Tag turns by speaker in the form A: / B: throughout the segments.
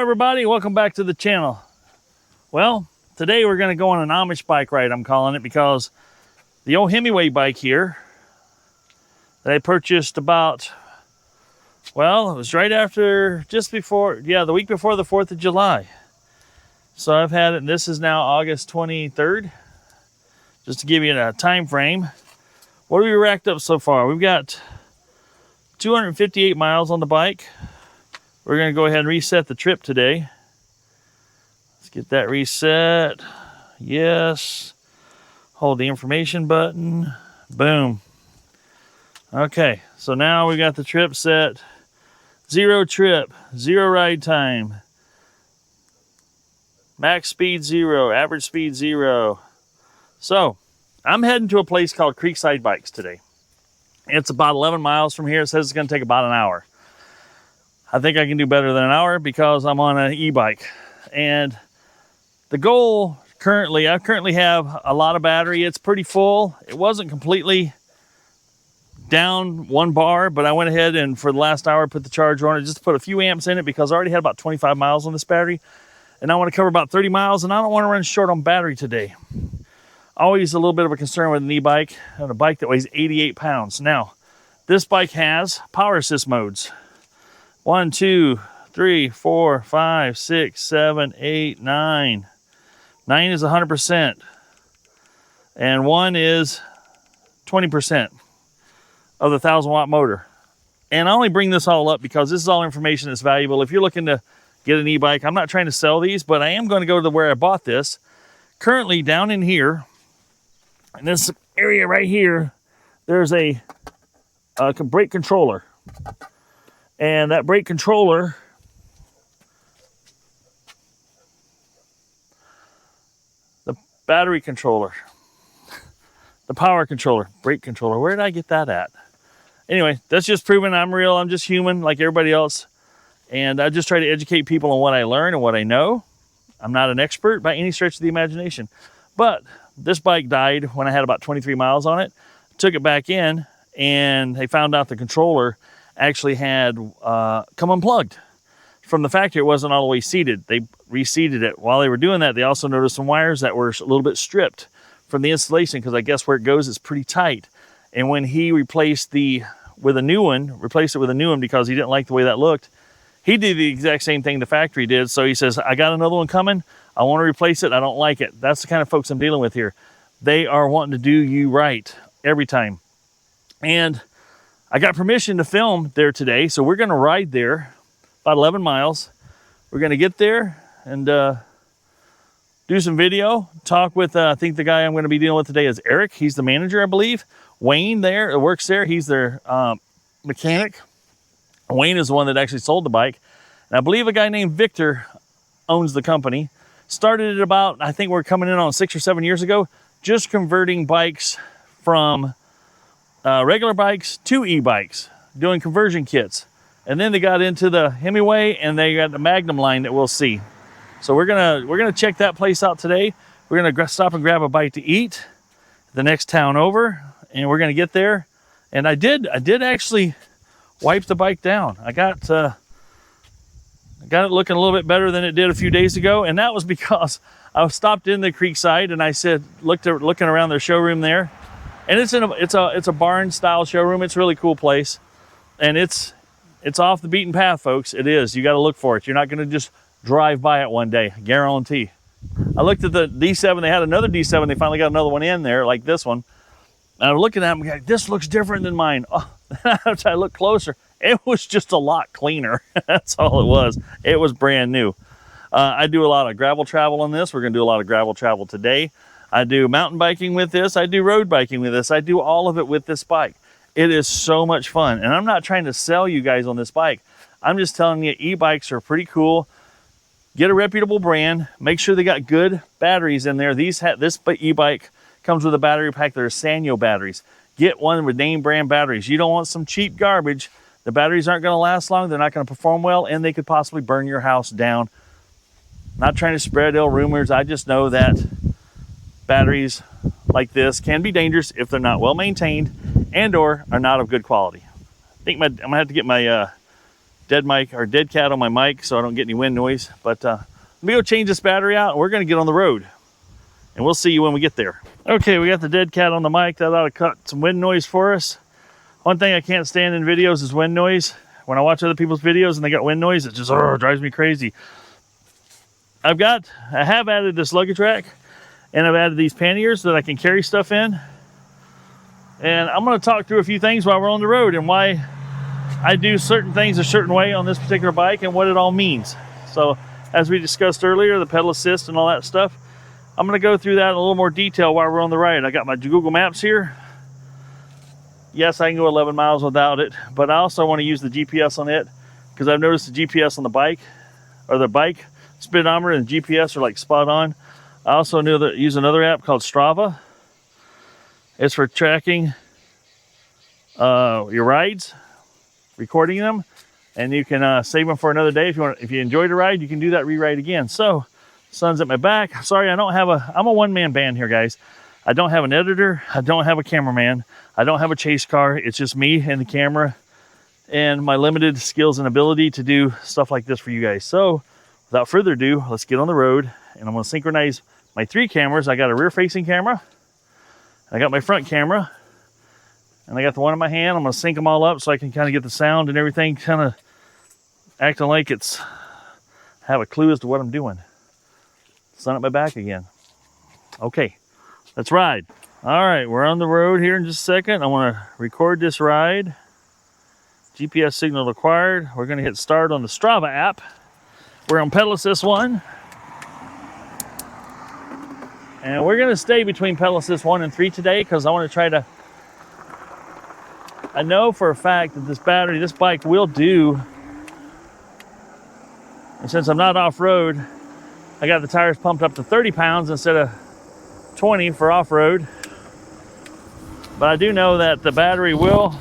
A: everybody, welcome back to the channel. Well, today we're going to go on an Amish bike ride, I'm calling it, because the old Himiway bike here that I purchased about, well, it was right after, just before, yeah, the week before the 4th of July. So I've had it, and this is now August 23rd. Just to give you a time frame. What have we racked up so far? We've got 258 miles on the bike. We're going to go ahead and reset the trip today. Let's get that reset. Yes. Hold the information button. Boom. Okay, so now we got the trip set. 0 trip, 0 ride time. Max speed 0, average speed 0. So, I'm heading to a place called Creekside Bikes today. It's about 11 miles from here. It says it's going to take about an hour. I think I can do better than an hour because I'm on an e-bike. And the goal currently, I currently have a lot of battery. It's pretty full. It wasn't completely down 1 bar, but I went ahead and for the last hour put the charger on it just to put a few amps in it because I already had about 25 miles on this battery. And I want to cover about 30 miles and I don't want to run short on battery today. Always a little bit of a concern with an e-bike and a bike that weighs 88 pounds. Now, this bike has power assist modes. 1, 2, 3, 4, 5, 6, 7, 8, 9. 9 is 100%. And 1 is 20% of the 1,000 watt motor. And I only bring this all up because this is all information that's valuable. If you're looking to get an e-bike, I'm not trying to sell these, but I am going to go to where I bought this. Currently down in here, in this area right here, there's a brake controller. And that brake controller, the battery controller, the power controller, brake controller, where did I get that at? Anyway, that's just proving I'm real. I'm just human like everybody else. And I just try to educate people on what I learn and what I know. I'm not an expert by any stretch of the imagination. But this bike died when I had about 23 miles on it. Took it back in and they found out the controller actually had come unplugged from the factory. It wasn't all the way seated. They reseated it. While they were doing that, they also noticed some wires that were a little bit stripped from the installation because I guess where it goes is pretty tight. And when he replaced it with a new one because he didn't like the way that looked, he did the exact same thing the factory did. So he says, I got another one coming. I want to replace it. I don't like it. That's the kind of folks I'm dealing with here. They are wanting to do you right every time. And I got permission to film there today, so we're going to ride there about 11 miles. We're going to get there and do some video, talk with, I think the guy I'm going to be dealing with today is Eric. He's the manager, I believe. Wayne there, works there. He's their mechanic. Wayne is the one that actually sold the bike. And I believe a guy named Victor owns the company. Started it about, I think we're coming in on 6 or 7 years ago, just converting bikes from regular bikes to e-bikes, doing conversion kits. And then they got into the Himiway and they got the Magnum line that we'll see. So we're gonna check that place out today. We're gonna stop and grab a bite to eat the next town over, and we're gonna get there. And I did actually wipe the bike down. I got it looking a little bit better than it did a few days ago, and that was because I stopped in the Creekside and I said, looking around their showroom there. And it's a barn style showroom. It's a really cool place. And it's off the beaten path, folks. It is. You got to look for it. You're not going to just drive by it one day, guarantee. I looked at the D7. They had another D7. They finally got another one in there, like this one. And I'm looking at them, like, this looks different than mine. Oh, after I looked closer, it was just a lot cleaner. That's all it was. It was brand new. I do a lot of gravel travel on this. We're going to do a lot of gravel travel today. I do mountain biking with this. I do road biking with this. I do all of it with this bike. It is so much fun. And I'm not trying to sell you guys on this bike. I'm just telling you, e-bikes are pretty cool. Get a reputable brand. Make sure they got good batteries in there. This e-bike comes with a battery pack. They're Sanyo batteries. Get one with name brand batteries. You don't want some cheap garbage. The batteries aren't going to last long. They're not going to perform well, and they could possibly burn your house down. Not trying to spread ill rumors. I just know that batteries like this can be dangerous if they're not well maintained and or are not of good quality. I think I'm gonna have to get my dead mic or dead cat on my mic so I don't get any wind noise. But let me go change this battery out and we're gonna get on the road. And we'll see you when we get there. Okay, we got the dead cat on the mic. That ought to cut some wind noise for us. One thing I can't stand in videos is wind noise. When I watch other people's videos and they got wind noise, it just drives me crazy. I have added this luggage rack and I've added these panniers that I can carry stuff in. And I'm gonna talk through a few things while we're on the road and why I do certain things a certain way on this particular bike and what it all means. So as we discussed earlier, the pedal assist and all that stuff, I'm gonna go through that in a little more detail while we're on the ride. I got my Google Maps here. Yes, I can go 11 miles without it, but I also want to use the GPS on it because I've noticed the GPS on the bike, or the bike speedometer and GPS are like spot on. I also use another app called Strava. It's for tracking your rides, recording them, and you can save them for another day. If you enjoyed a ride, you can do that re-ride again. So, sun's at my back. Sorry, I'm a one-man band here, guys. I don't have an editor. I don't have a cameraman. I don't have a chase car. It's just me and the camera and my limited skills and ability to do stuff like this for you guys. So without further ado, let's get on the road and I'm going to synchronize my 3 cameras. I got a rear facing camera. I got my front camera and I got the one in my hand. I'm going to sync them all up so I can kind of get the sound and everything kind of acting like have a clue as to what I'm doing. Sun at my back again. Okay, let's ride. All right, we're on the road here in just a second. I want to record this ride. GPS signal acquired. We're going to hit start on the Strava app. We're on pedal assist 1. And we're going to stay between pedal assist 1 and 3 today because I want to try to... I know for a fact that this bike will do... And since I'm not off-road, I got the tires pumped up to 30 pounds instead of 20 for off-road. But I do know that the battery will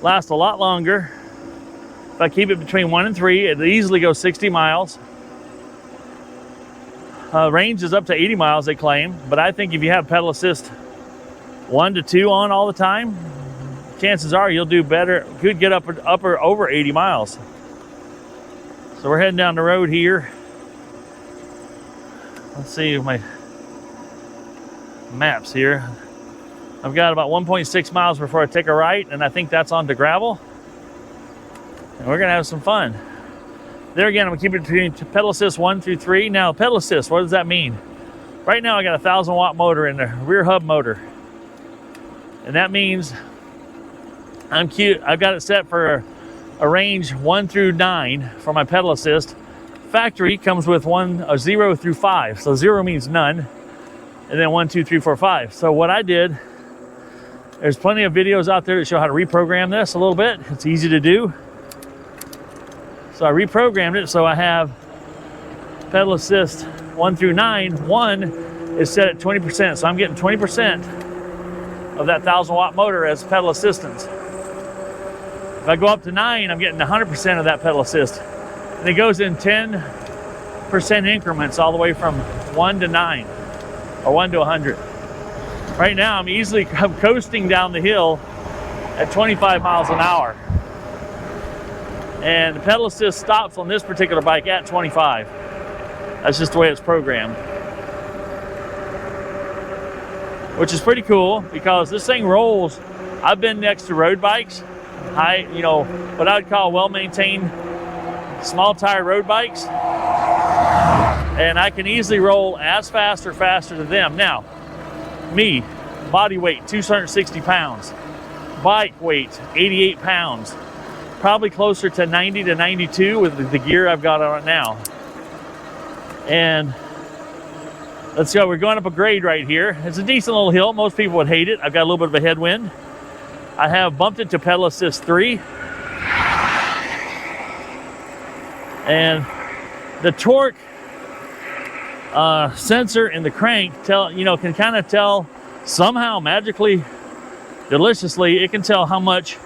A: last a lot longer. If I keep it between 1 and 3, it easily goes 60 miles. Range is up to 80 miles, they claim. But I think if you have pedal assist 1 to 2 on all the time, chances are you'll do better. Could get up or over 80 miles. So we're heading down the road here. Let's see my maps here. I've got about 1.6 miles before I take a right, and I think that's onto gravel. And we're gonna have some fun. There again, I'm gonna keep it between pedal assist 1 through 3. Now, pedal assist, what does that mean? Right now, I got a 1,000-watt motor in the rear hub motor. And that means I've got it set for a range 1 through 9 for my pedal assist. Factory comes with 0 through 5. So 0 means none. And then 1, 2, 3, 4, 5. So what I did, there's plenty of videos out there that show how to reprogram this a little bit. It's easy to do. So I reprogrammed it so I have pedal assist 1 through 9. 1 is set at 20%. So I'm getting 20% of that 1,000-watt motor as pedal assistance. If I go up to 9, I'm getting 100% of that pedal assist. And it goes in 10% increments all the way from 1 to 9 or 1 to 100. Right now, I'm coasting down the hill at 25 miles an hour. And the pedal assist stops on this particular bike at 25. That's just the way it's programmed. Which is pretty cool because this thing rolls. I've been next to road bikes, what I would call well-maintained small tire road bikes. And I can easily roll as fast or faster than them. Now, me, body weight, 260 pounds. Bike weight, 88 pounds. Probably closer to 90 to 92 with the gear I've got on it now. And let's go, we're going up a grade right here. It's a decent little hill. Most people would hate it. I've got a little bit of a headwind. I have bumped it to pedal assist 3. And the torque sensor in the crank can kind of tell somehow magically, deliciously, it can tell how much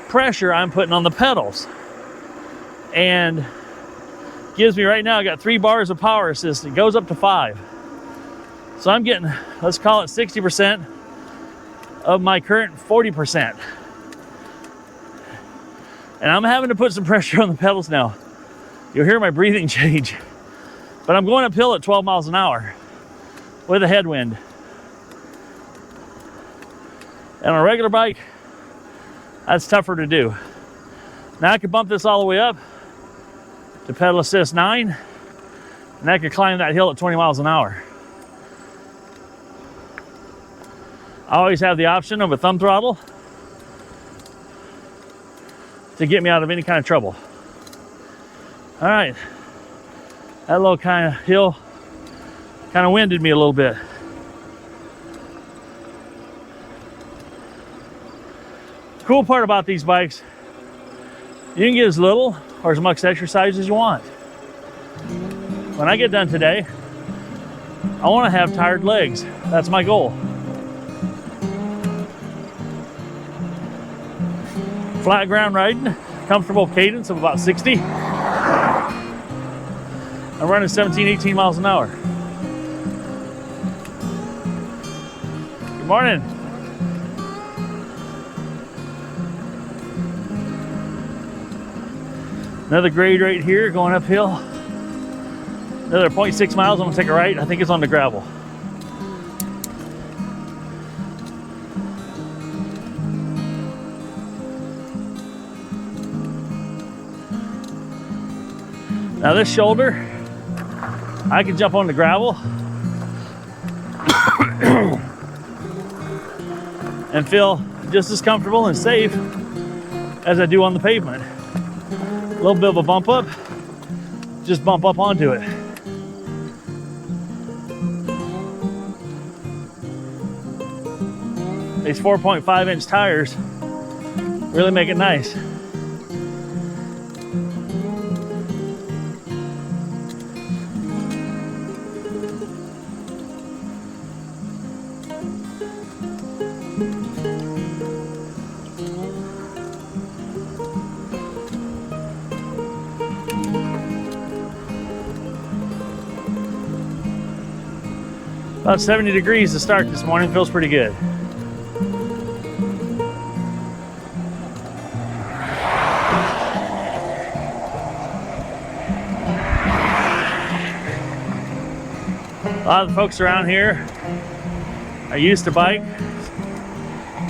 A: pressure I'm putting on the pedals. And gives me right now, I got 3 bars of power assist. It goes up to 5. So I'm getting, let's call it 60% of my current 40%. And I'm having to put some pressure on the pedals now. You'll hear my breathing change. But I'm going uphill at 12 miles an hour with a headwind. And on a regular bike, that's tougher to do. Now I could bump this all the way up to pedal assist 9, and I could climb that hill at 20 miles an hour. I always have the option of a thumb throttle to get me out of any kind of trouble. All right, that little kind of hill kind of winded me a little bit. Cool part about these bikes, you can get as little or as much exercise as you want. When I get done today, I want to have tired legs. That's my goal. Flat ground riding, comfortable cadence of about 60. I'm running 17, 18 miles an hour. Good morning. Another grade right here going uphill. Another 0.6 miles, I'm gonna take a right. I think it's on the gravel. Now this shoulder, I can jump on the gravel and feel just as comfortable and safe as I do on the pavement. A little bit of a bump up, just bump up onto it. These 4.5-inch tires really make it nice. About 70 degrees to start this morning, feels pretty good. A lot of the folks around here are used to bike,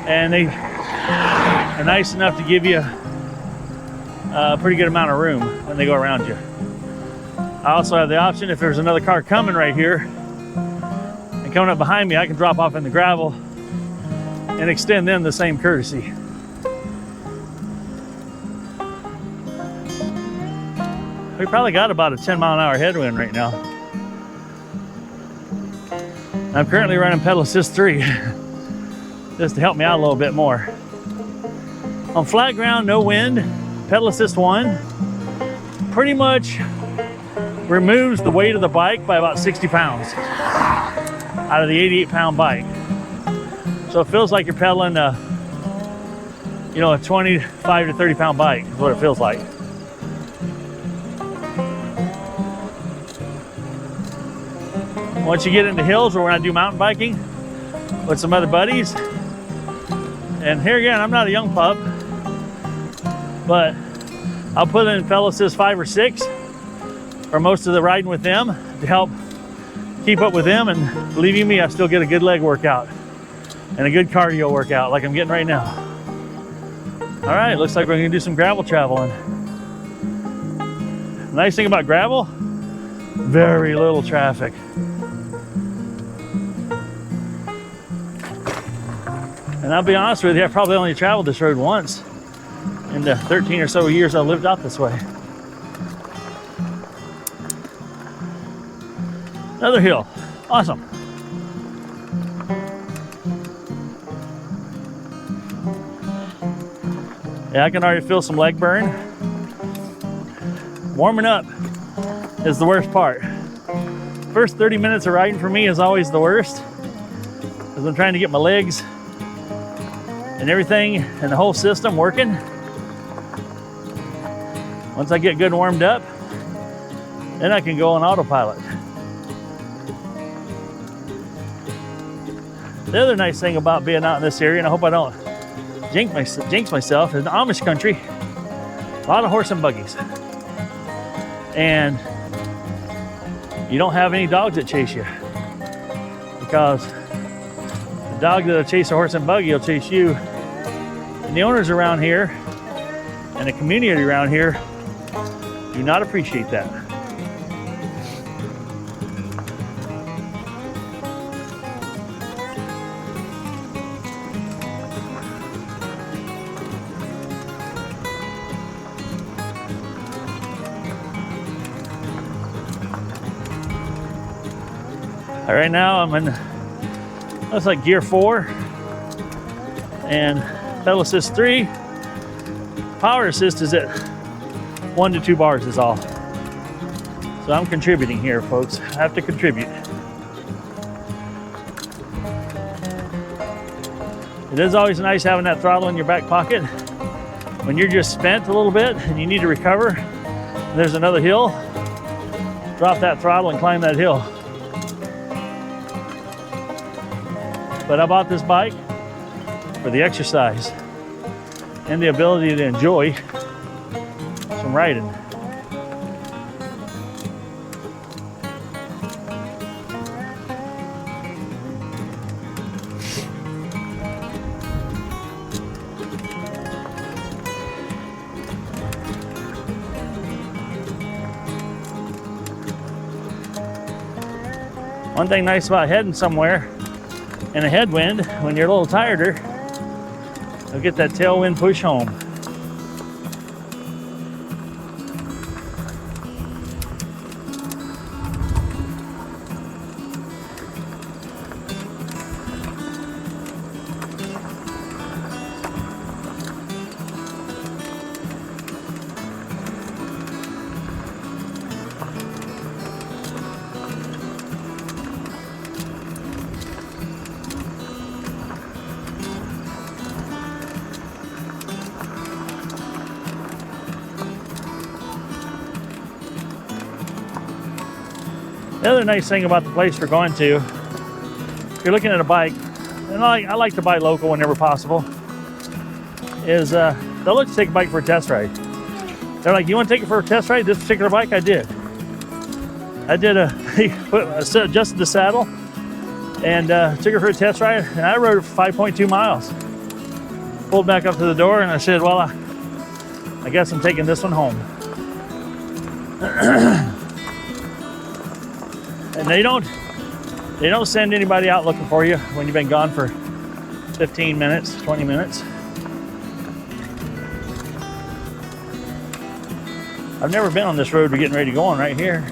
A: and they are nice enough to give you a pretty good amount of room when they go around you. I also have the option, if there's another car coming right here, coming up behind me, I can drop off in the gravel and extend them the same courtesy. We probably got about a 10-mile-an-hour headwind right now. I'm currently running pedal assist 3 just to help me out a little bit more. On flat ground, no wind, pedal assist 1 pretty much removes the weight of the bike by about 60 pounds. Out of the 88-pound bike. So it feels like you're pedaling a 25 to 30-pound bike is what it feels like. Once you get into hills or when I do mountain biking with some other buddies, and here again, I'm not a young pup, but I'll put in pedal assist 5 or 6 for most of the riding with them to help keep up with them, and believe me, I still get a good leg workout and a good cardio workout like I'm getting right now. All right, looks like we're gonna do some gravel traveling. The nice thing about gravel, very little traffic. And I'll be honest with you, I probably only traveled this road once in the 13 or so years I lived out this way. Another hill, awesome. Yeah, I can already feel some leg burn. Warming up is the worst part. First 30 minutes of riding for me is always the worst, because I'm trying to get my legs and everything and the whole system working. Once I get good and warmed up, then I can go on autopilot. The other nice thing about being out in this area, and I hope I don't jinx myself, is the Amish country. A lot of horse and buggies. And you don't have any dogs that chase you, because the dog that'll chase a horse and buggy will chase you. And the owners around here and the community around here do not appreciate that. Right now I'm in, looks like gear 4 and pedal assist 3. Power assist is at 1 to 2 bars is all. So I'm contributing here, folks. I have to contribute. It is always nice having that throttle in your back pocket when you're just spent a little bit and you need to recover. And there's another hill. Drop that throttle and climb that hill. But I bought this bike for the exercise and the ability to enjoy some riding. One thing nice about heading somewhere in a headwind, when you're a little tireder, you'll get that tailwind push home. The other nice thing about the place we're going to, if you're looking at a bike, and I like to buy local whenever possible, is they'll let you take a bike for a test ride. They're like, you want to take it for a test ride? This particular bike, I did. Adjusted the saddle and took her for a test ride, and I rode it for 5.2 miles. Pulled back up to the door and I said, well, I guess I'm taking this one home. And they don't send anybody out looking for you when you've been gone for 15 minutes, 20 minutes. I've never been on this road we're getting ready to go on right here.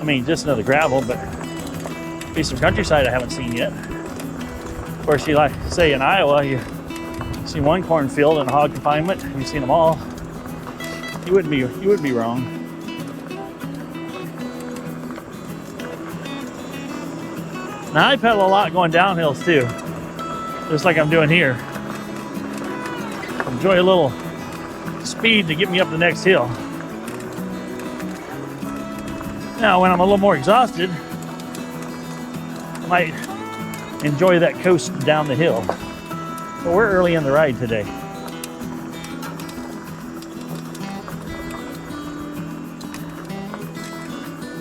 A: I mean, just another gravel, but piece of countryside I haven't seen yet. Of course, you like say in Iowa, you see one cornfield and a hog confinement. You've seen them all. You wouldn't be wrong. Now I pedal a lot going down hills too, just like I'm doing here. Enjoy a little speed to get me up the next hill. Now when I'm a little more exhausted, I might enjoy that coast down the hill. But we're early in the ride today.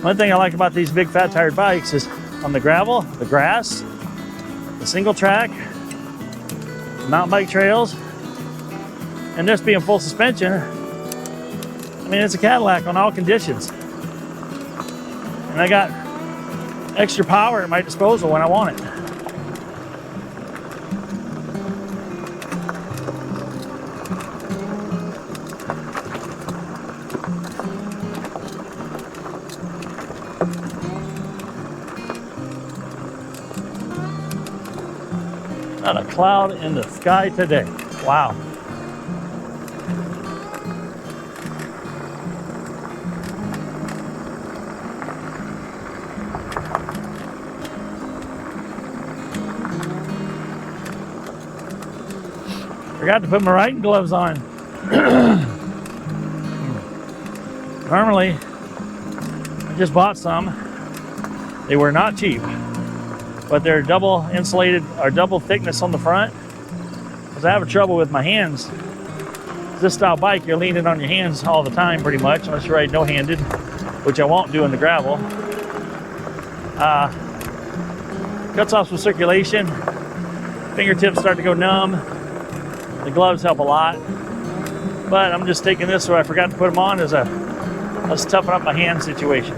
A: One thing I like about these big fat tired bikes is on the gravel, the grass, the single track, mountain bike trails, and this being full suspension, I mean, it's a Cadillac on all conditions. And I got extra power at my disposal when I want it. Not a cloud in the sky today. Wow. Forgot to put my riding gloves on. Normally, I just bought some. They were not cheap, but they're double insulated or double thickness on the front, because I have trouble with my hands. this style bike, you're leaning on your hands all the time pretty much, unless you ride no-handed, which I won't do in the gravel. Cuts off some circulation. Fingertips start to go numb. The gloves help a lot. But I'm just taking this where I forgot to put them on as a let's toughen up my hand situation.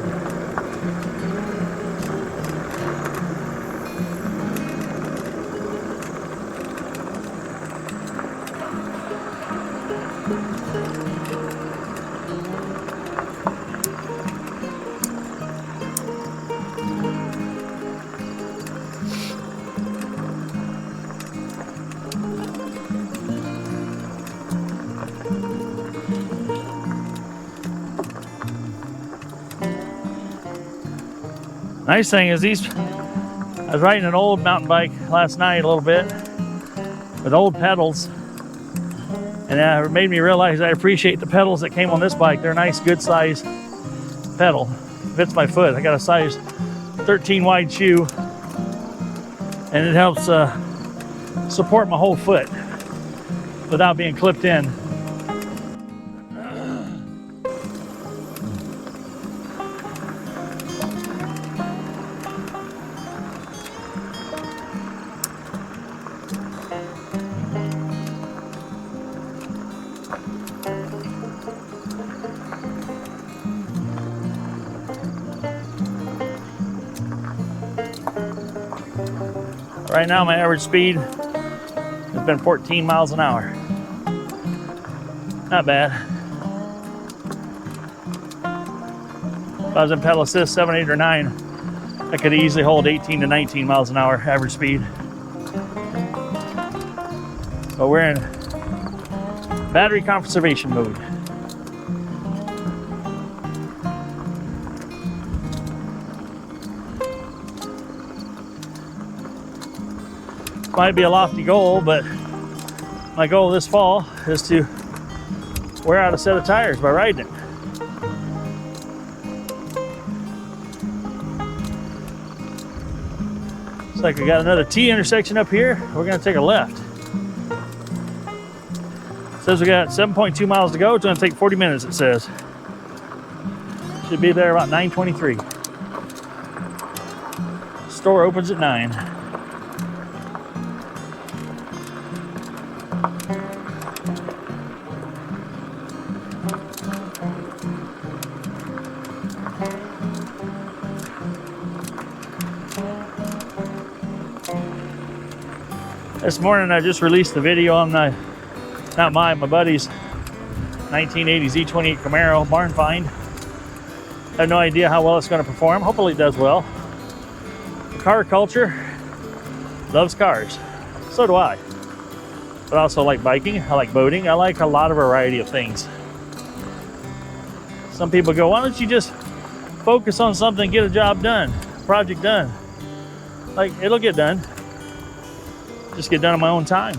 A: Nice thing is I was riding an old mountain bike last night a little bit with old pedals, and it made me realize I appreciate the pedals that came on this bike. They're a nice, good size pedal. Fits my foot. I got a size 13 wide shoe, and it helps support my whole foot without being clipped in. Right now, my average speed has been 14 miles an hour. Not bad. If I was in pedal assist 7, 8, or 9, I could easily hold 18 to 19 miles an hour average speed. But we're in battery conservation mode. Might be a lofty goal, but my goal this fall is to wear out a set of tires by riding it. Looks like we got another T intersection up here. We're gonna take a left. It says we got 7.2 miles to go. It's gonna take 40 minutes, it says. Should be there about 9:23. Store opens at 9. This morning I just released the video on my buddy's 1980 Z28 Camaro barn find. I have no idea how well it's going to perform. Hopefully it does well. The car culture loves cars. So do I. But I also like biking. I like boating. I like a lot of variety of things. Some people go, why don't you just focus on something, get a job done, project done? Like, it'll get done. Just get done on my own time.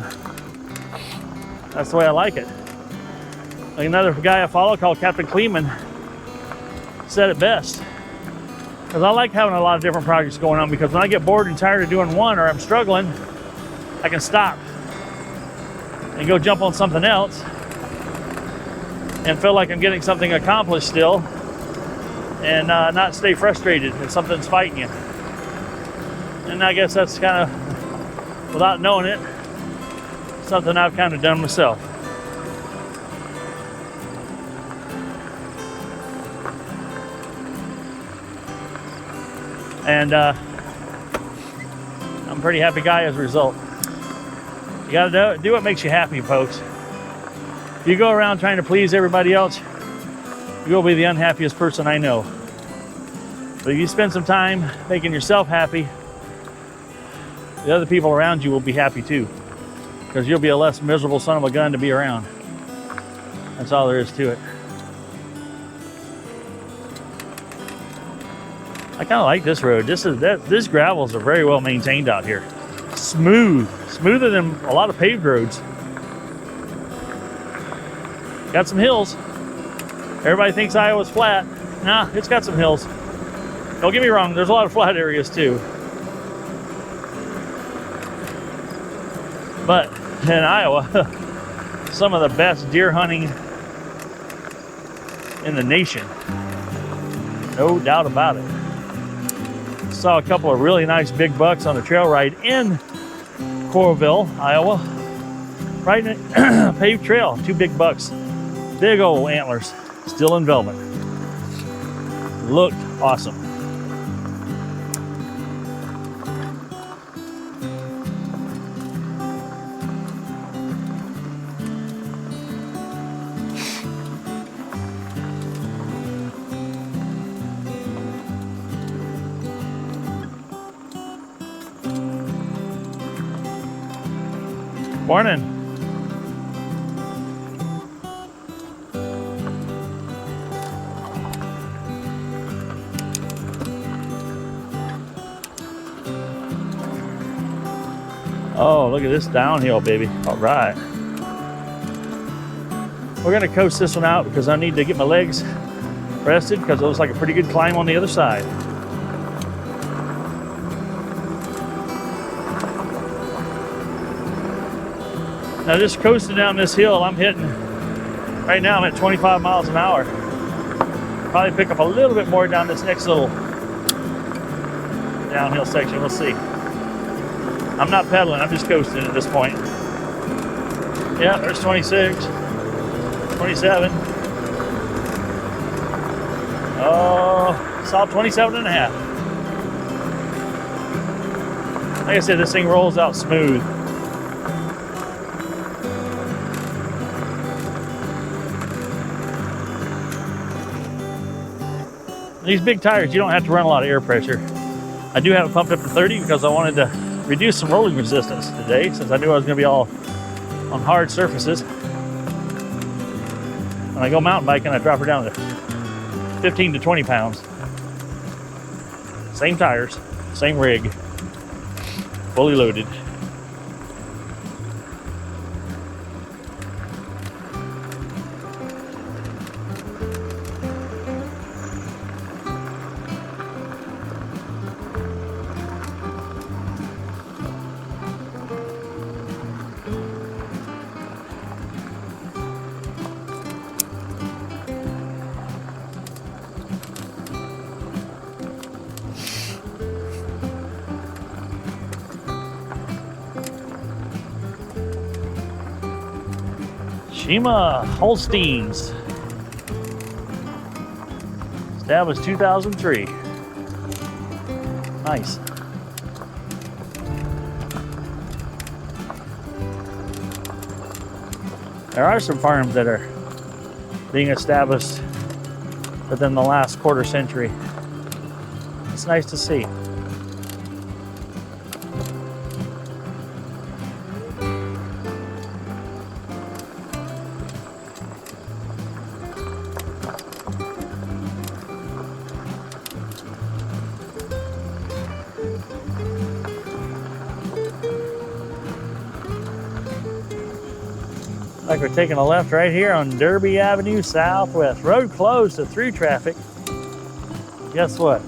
A: That's the way I like it. Like another guy I follow called Captain Kleeman said it best. Because I like having a lot of different projects going on, because when I get bored and tired of doing one, or I'm struggling, I can stop and go jump on something else and feel like I'm getting something accomplished still, and not stay frustrated if something's fighting you. And I guess that's kind of, without knowing it, something I've kind of done myself. And I'm a pretty happy guy as a result. You gotta do what makes you happy, folks. If you go around trying to please everybody else, you'll be the unhappiest person I know. But if you spend some time making yourself happy, the other people around you will be happy too, because you'll be a less miserable son of a gun to be around. That's all there is to it. I kind of like this road. This gravels are very well maintained out here. Smooth, smoother than a lot of paved roads. Got some hills. Everybody thinks Iowa's flat. Nah, it's got some hills. Don't get me wrong, there's a lot of flat areas too. But in Iowa, some of the best deer hunting in the nation. No doubt about it. Saw a couple of really nice big bucks on a trail ride in Coralville, Iowa. Right in a paved trail, 2 big bucks. Big old antlers, still in velvet. Looked awesome. Morning. Oh, look at this downhill, baby. All right. We're gonna coast this one out because I need to get my legs rested because it looks like a pretty good climb on the other side. Now just coasting down this hill, I'm hitting, right now I'm at 25 miles an hour. Probably pick up a little bit more down this next little downhill section, we'll see. I'm not pedaling, I'm just coasting at this point. Yeah, there's 26, 27. Oh, saw 27 and a half. Like I said, this thing rolls out smooth. These big tires, you don't have to run a lot of air pressure. I do have it pumped up to 30 because I wanted to reduce some rolling resistance today since I knew I was going to be all on hard surfaces. When I go mountain biking, I drop her down to 15 to 20 pounds. Same tires, same rig, fully loaded. Shima Holsteins. Established 2003. Nice. There are some farms that are being established within the last quarter century. It's nice to see. Like we're taking a left right here on Derby Avenue Southwest. Road closed to through traffic. Guess what?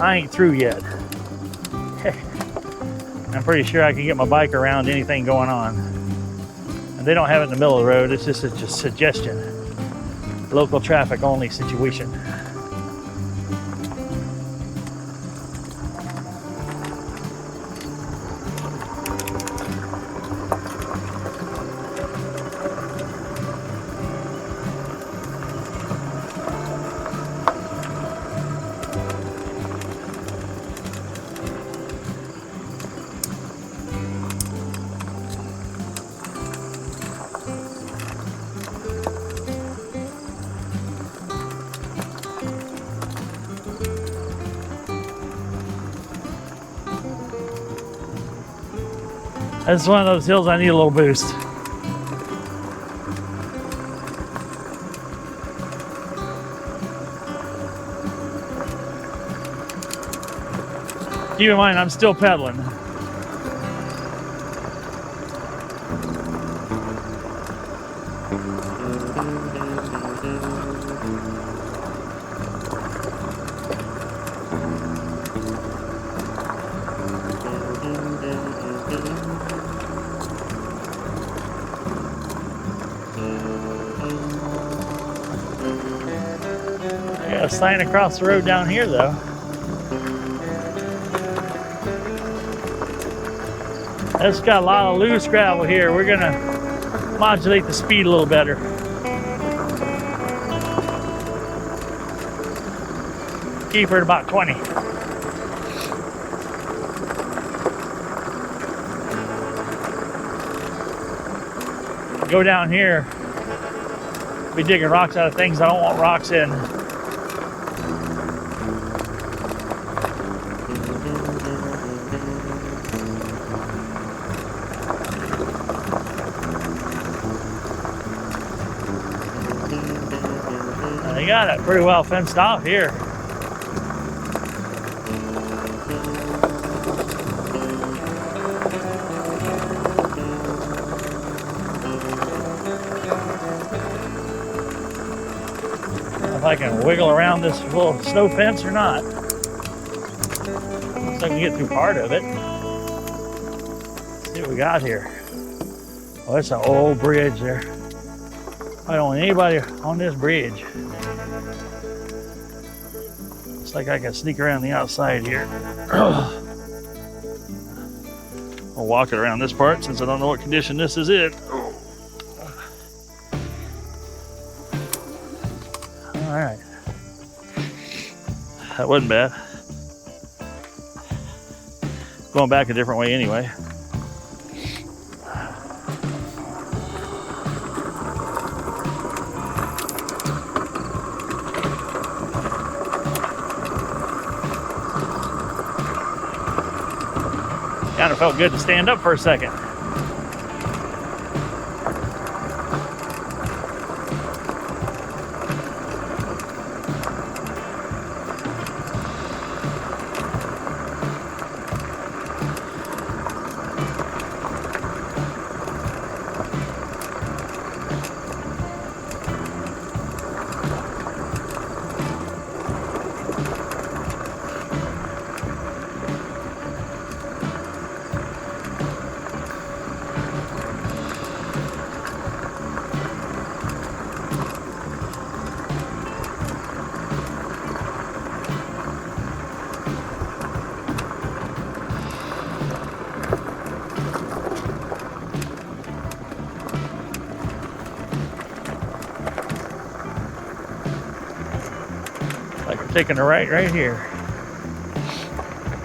A: I ain't through yet. I'm pretty sure I can get my bike around anything going on. And they don't have it in the middle of the road. It's just a suggestion. Local traffic only situation. That's one of those hills I need a little boost. Keep in mind, I'm still pedaling. a sign across the road down here, though. It's got a lot of loose gravel here. We're gonna modulate the speed a little better. Keep her at about 20. Go down here, be digging rocks out of things I don't want rocks in. They got it pretty well fenced off here. If I can wiggle around this little snow fence or not. Looks like I can get through part of it. Let's see what we got here. Oh, it's an old bridge there. I don't want anybody on this bridge. Looks like I can sneak around the outside here. I'll walk it around this part since I don't know what condition this is in. All right. That wasn't bad. Going back a different way anyway. Kind of felt good to stand up for a second. Taking a right here.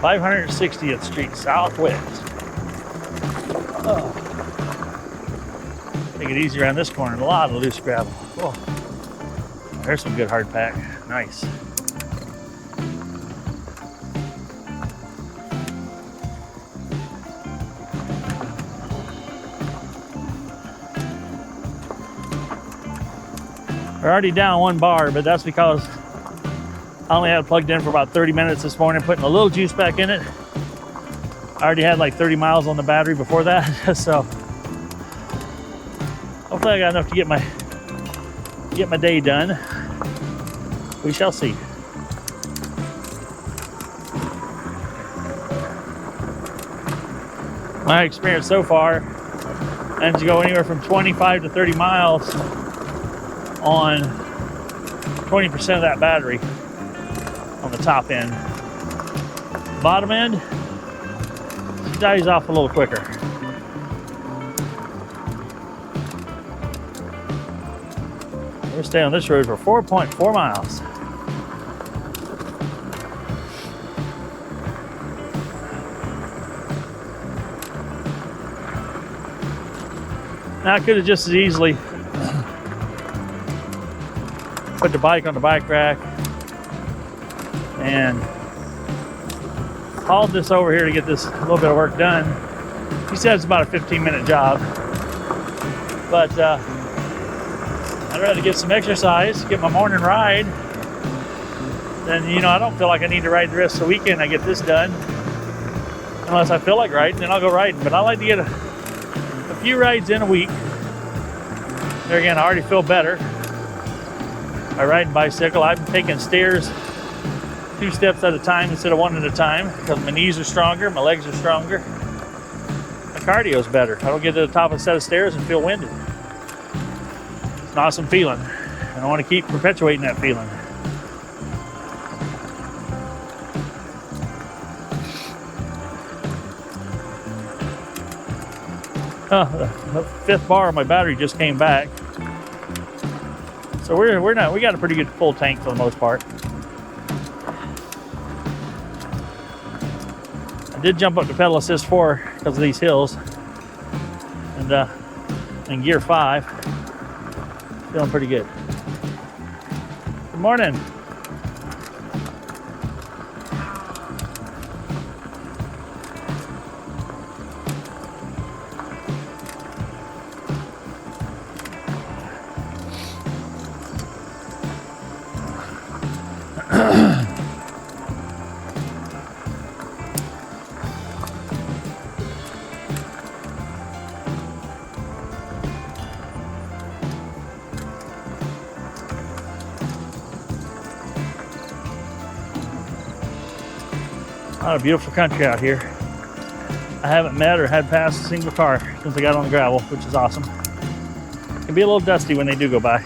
A: 560th Street Southwest. Oh. Take it easy around this corner. A lot of loose gravel. Oh. There's some good hard pack. Nice. We're already down one bar, but that's because I only had it plugged in for about 30 minutes this morning, putting a little juice back in it. I already had like 30 miles on the battery before that, so hopefully I got enough to get my day done. We shall see. My experience so far, and to go anywhere from 25 to 30 miles on 20% of that battery. On the top end. Bottom end, she dies off a little quicker. We'll stay on this road for 4.4 miles. Now I could have just as easily put the bike on the bike rack and hauled this over here to get this little bit of work done. He said it's about a 15-minute job, but I'd rather get some exercise, get my morning ride. Then, you know, I don't feel like I need to ride the rest of the weekend. I get this done, unless I feel like riding, then I'll go riding. But I like to get a few rides in a week. There again, I already feel better by riding bicycle. I've been taking stairs 2 steps at a time instead of 1 at a time because my knees are stronger, my legs are stronger, my cardio is better. I don't get to the top of a set of stairs and feel winded. It's an awesome feeling, and I want to keep perpetuating that feeling. The fifth bar of my battery just came back. So we got a pretty good full tank for the most part. I did jump up to pedal assist 4 because of these hills. And in gear 5, feeling pretty good. Good morning. A lot of beautiful country out here. I haven't met or had passed a single car since I got on the gravel, which is awesome. It can be a little dusty when they do go by.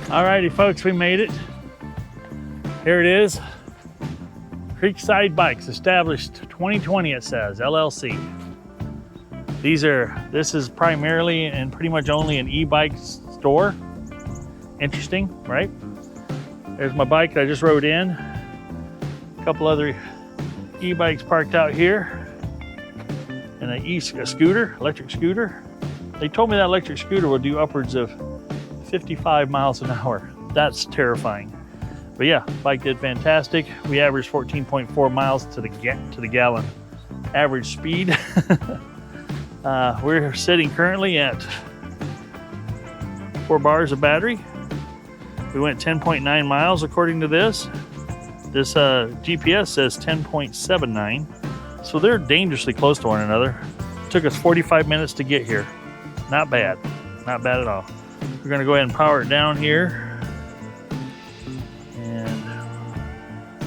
A: Alrighty folks, we made it. Here it is. Creekside Bikes, established 2020 it says, LLC. This is primarily and pretty much only an e-bike store. Interesting, right? There's my bike that I just rode in. A couple other e-bikes parked out here. And a scooter, electric scooter. They told me that electric scooter will do upwards of 55 miles an hour. That's terrifying. But yeah, bike did fantastic. We averaged 14.4 miles to the gallon average speed. We're sitting currently at 4 bars of battery. We went 10.9 miles according to this. This GPS says 10.79. So they're dangerously close to one another. It took us 45 minutes to get here. Not bad, not bad at all. We're gonna go ahead and power it down here.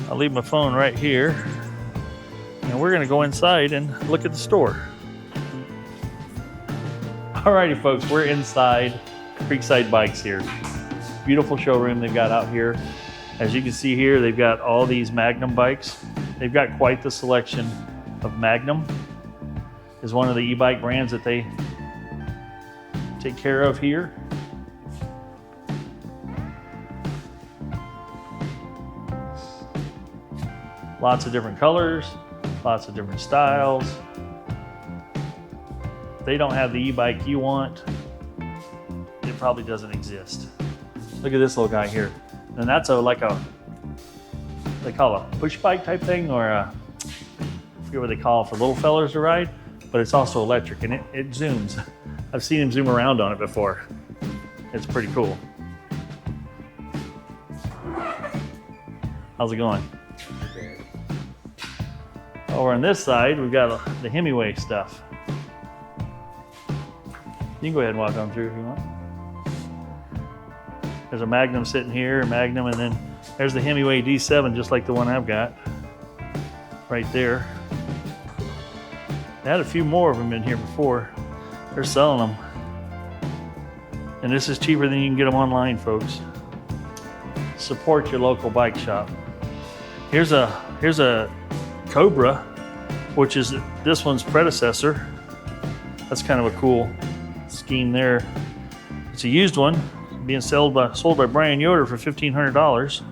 A: I'll leave my phone right here, and we're gonna go inside and look at the store. Alrighty folks, we're inside Creekside Bikes here. Beautiful showroom they've got out here. As you can see here, they've got all these Magnum bikes. They've got quite the selection of Magnum. Is one of the e-bike brands that they take care of here. Lots of different colors, lots of different styles. If they don't have the e-bike you want, it probably doesn't exist. Look at this little guy here. And that's they call a push bike type thing, or I forget what they call it for little fellers to ride, but it's also electric and it zooms. I've seen him zoom around on it before. It's pretty cool. How's it going? Over on this side, we've got the Himiway stuff. You can go ahead and walk on through if you want. There's a Magnum sitting here, a Magnum, and then there's the Himiway D7, just like the one I've got. Right there. They had a few more of them in here before. They're selling them. And this is cheaper than you can get them online, folks. Support your local bike shop. Here's a Cobra, which is this one's predecessor. That's kind of a cool scheme there. It's a used one, being sold by Brian Yoder for $1,500.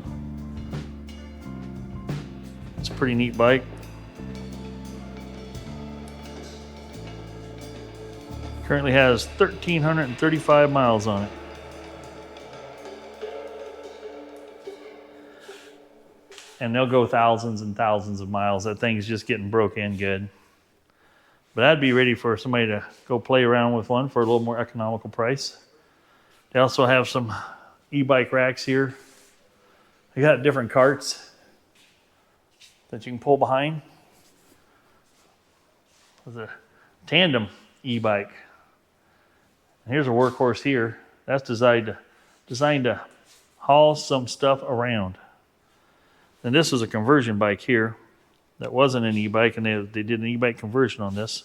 A: It's a pretty neat bike. Currently has 1,335 miles on it. And they'll go thousands and thousands of miles. That thing's just getting broke in good. But I'd be ready for somebody to go play around with one for a little more economical price. They also have some e-bike racks here. They got different carts that you can pull behind. There's a tandem e-bike. And here's a workhorse here. That's designed to haul some stuff around. And this was a conversion bike here that wasn't an e-bike, and they did an e-bike conversion on this.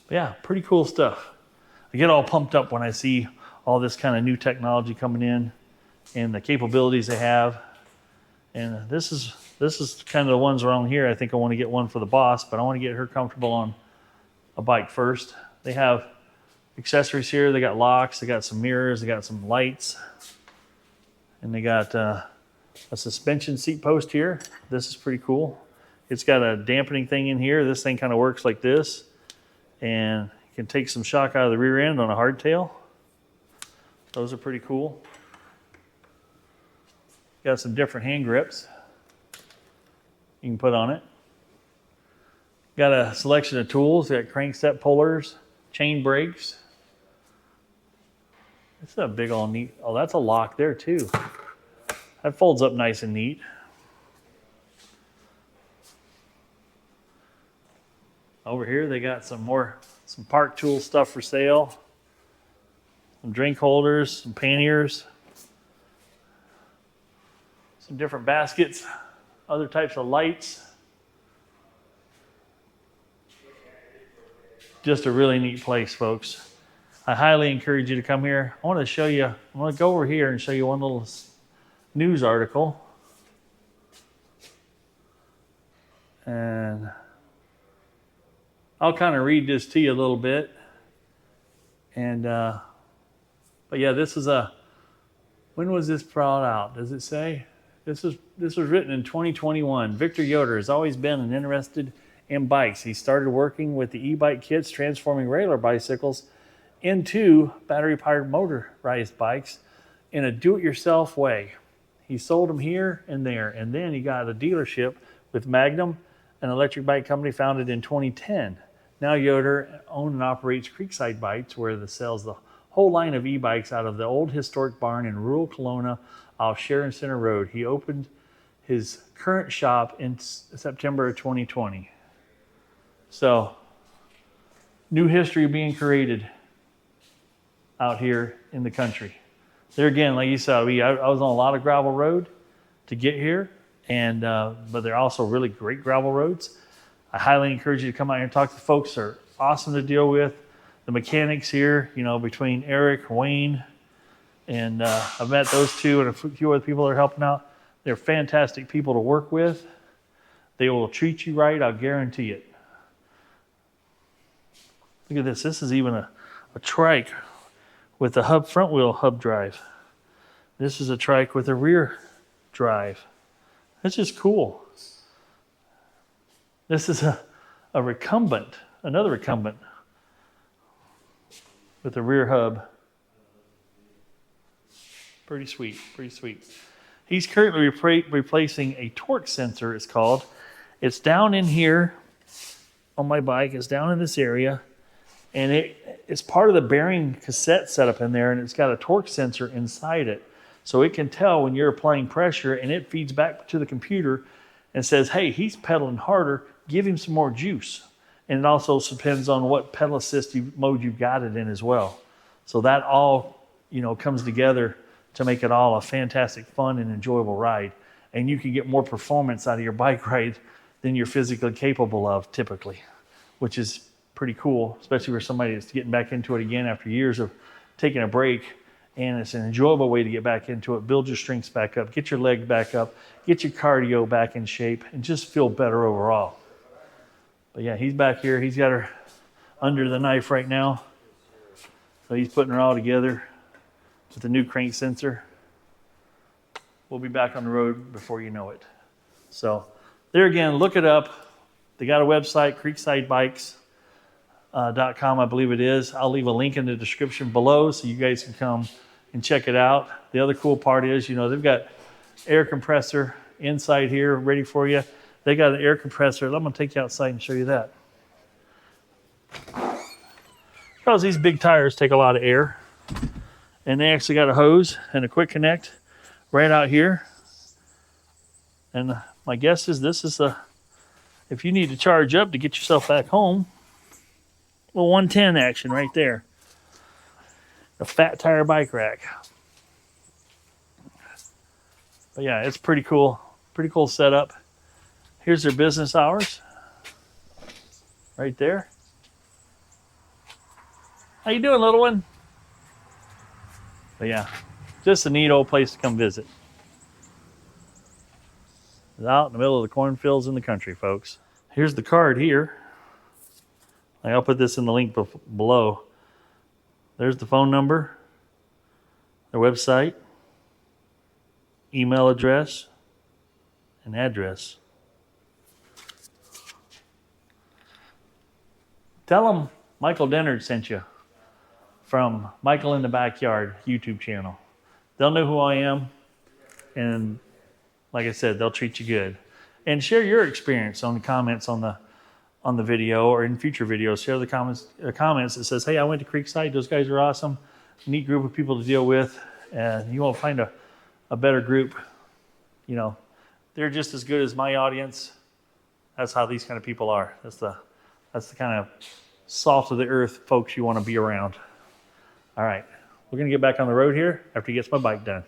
A: But yeah, pretty cool stuff. I get all pumped up when I see all this kind of new technology coming in and the capabilities they have. And this is kind of the ones around here. I think I want to get one for the boss, but I want to get her comfortable on a bike first. They have accessories here. They got locks, they got some mirrors, they got some lights. And they got a suspension seat post here. This is pretty cool. It's got a dampening thing in here. This thing kind of works like this. And you can take some shock out of the rear end on a hardtail. Those are pretty cool. Got some different hand grips you can put on it. Got a selection of tools. Got crankset pullers, chain brakes. It's a big old neat. Oh, that's a lock there too. That folds up nice and neat. Over here they got some park tool stuff for sale. Some drink holders, some panniers, some different baskets, other types of lights. Just a really neat place, folks. I highly encourage you to come here. I want to show you, I want to go over here and show you one little news article. And I'll kind of read this to you a little bit. And, but yeah, this is when was this brought out? Does it say? This was written in 2021. Victor Yoder has always been interested in bikes. He started working with the e-bike kits, transforming regular bicycles into battery-powered motorized bikes in a do-it-yourself way. He sold them here and there, and then he got a dealership with Magnum, an electric bike company founded in 2010. Now Yoder owns and operates Creekside Bikes, where he sells the whole line of e-bikes out of the old historic barn in rural Kelowna off Sharon Center Road. He opened his current shop in September of 2020. So, new history being created out here in the country. There again, like you saw, I was on a lot of gravel road to get here, and but they're also really great gravel roads. I highly encourage you to come out here and talk to folks. They're awesome to deal with. The mechanics here, you know, between Eric, Wayne, and I've met those two and a few other people that are helping out. They're fantastic people to work with. They will treat you right, I'll guarantee it. Look at this. This is even a trike with a front wheel hub drive. This is a trike with a rear drive. That's just cool. This is a recumbent, another recumbent with a rear hub. Pretty sweet, pretty sweet. He's currently replacing a torque sensor, it's called. It's down in here on my bike. It's down in this area. And it's part of the bearing cassette setup in there, and it's got a torque sensor inside it. So it can tell when you're applying pressure, and it feeds back to the computer and says, hey, he's pedaling harder, give him some more juice. And it also depends on what pedal assist mode you've got it in as well. So that all, you know, comes together to make it all a fantastic, fun, and enjoyable ride. And you can get more performance out of your bike ride than you're physically capable of typically, which is pretty cool, especially for somebody that's getting back into it again after years of taking a break. And it's an enjoyable way to get back into it, build your strengths back up, get your legs back up, get your cardio back in shape, and just feel better overall. But yeah, he's back here. He's got her under the knife right now. So he's putting her all together with the new crank sensor. We'll be back on the road before you know it. So there again, look it up. They got a website, creeksidebikes.com, I believe it is. I'll leave a link in the description below so you guys can come and check it out. The other cool part is, you know, they've got air compressor inside here ready for you. They got an air compressor. I'm going to take you outside and show you that. Because these big tires take a lot of air. And they actually got a hose and a quick connect right out here. And my guess is this is if you need to charge up to get yourself back home, well, 110 action right there. A fat tire bike rack. But yeah, it's pretty cool. Pretty cool setup. Here's their business hours. Right there. How you doing, little one? But yeah, just a neat old place to come visit. It's out in the middle of the cornfields in the country, folks. Here's the card here. I'll put this in the link below. There's the phone number, their website, email address, and address. Tell them Michael Dennard sent you from Michael in the Backyard YouTube channel. They'll know who I am, and like I said, they'll treat you good. And share your experience on the comments on the video or in future videos. Share the comments that says, hey, I went to Creekside. Those guys are awesome. Neat group of people to deal with. And you won't find a better group. You know, they're just as good as my audience. That's how these kind of people are. That's the kind of salt of the earth folks you want to be around. All right, we're going to get back on the road here after he gets my bike done.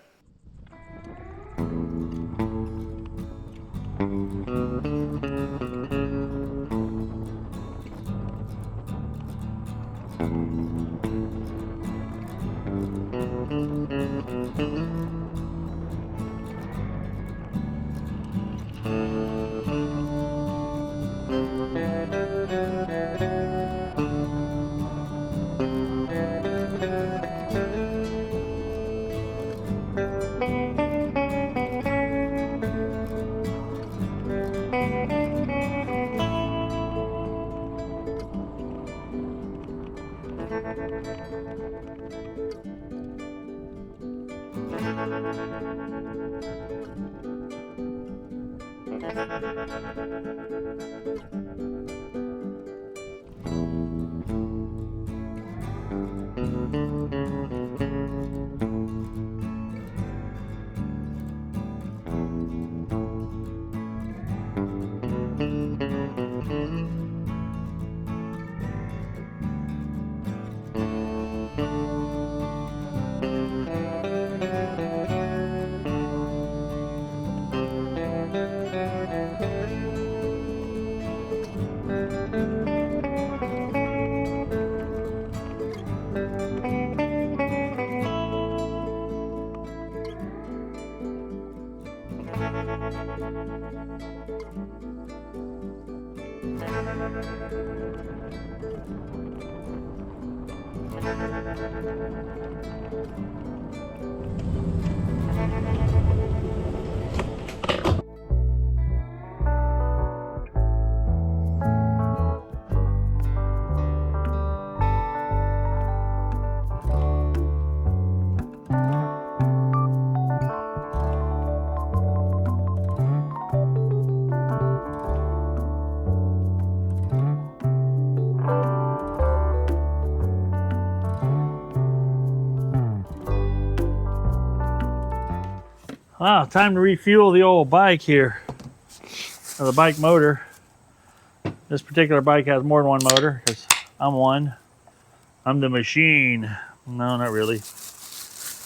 A: Wow, time to refuel the old bike here. The bike motor. This particular bike has more than one motor because I'm one. I'm the machine. No, not really.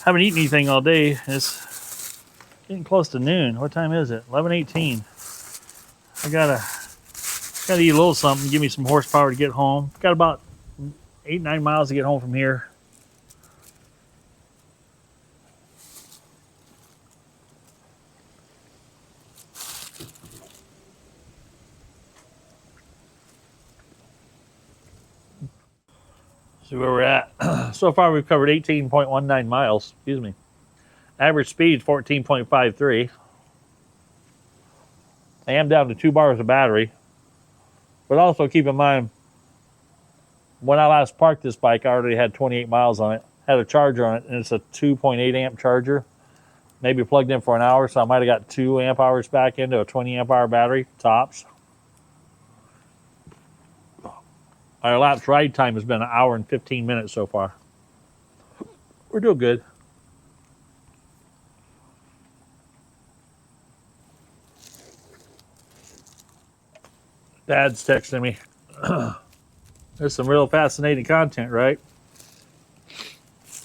A: Haven't eaten anything all day. It's getting close to noon. What time is it? 11:18. I gotta eat a little something, give me some horsepower to get home. Got about 8-9 miles to get home from here. See where we're at. So far we've covered 18.19 miles, excuse me. Average speed 14.53. I am down to 2 bars of battery. But also keep in mind, when I last parked this bike, I already had 28 miles on it. Had a charger on it, and it's a 2.8 amp charger. Maybe plugged in for an hour, so I might have got 2 amp hours back into a 20 amp hour battery, tops. Our elapsed ride time has been 1 hour and 15 minutes so far. We're doing good. Dad's texting me. There's some real fascinating content, right?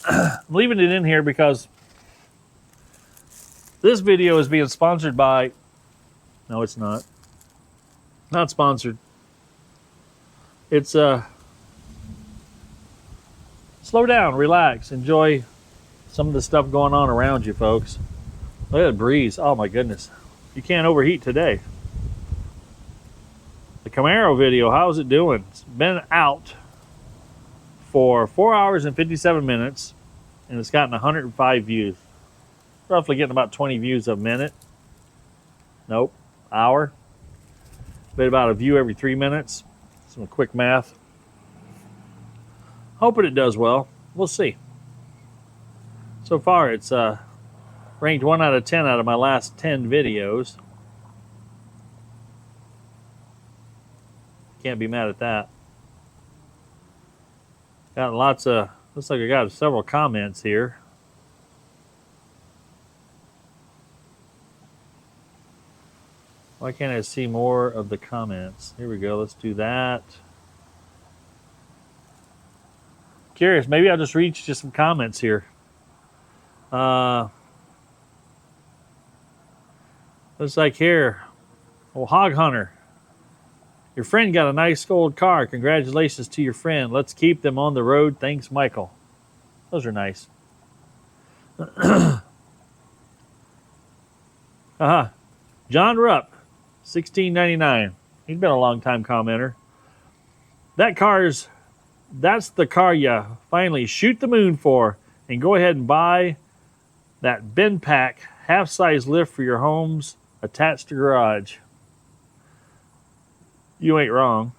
A: I'm leaving it in here because this video is being sponsored by... No, it's not. Not sponsored. It's slow down, relax, enjoy some of the stuff going on around you, folks. Look at the breeze. Oh my goodness. You can't overheat today. The Camaro video, how's it doing? It's been out for 4 hours and 57 minutes, and it's gotten 105 views. Roughly getting about 20 views a minute. Nope, hour. But about a view every 3 minutes. Some quick math. Hoping it does well. We'll see. So far, it's ranked 1 out of 10 out of my last 10 videos. Can't be mad at that. Got lots of, looks like I got several comments here. Why can't I see more of the comments? Here we go, let's do that. Curious, maybe I'll just read just some comments here. Looks like here, well, Hog Hunter. Your friend got a nice old car. Congratulations to your friend. Let's keep them on the road. Thanks, Michael. Those are nice. John Rupp, $16.99. He's been a long time commenter. That's the car you finally shoot the moon for, and go ahead and buy that bin pack half-size lift for your home's attached to garage. You ain't wrong.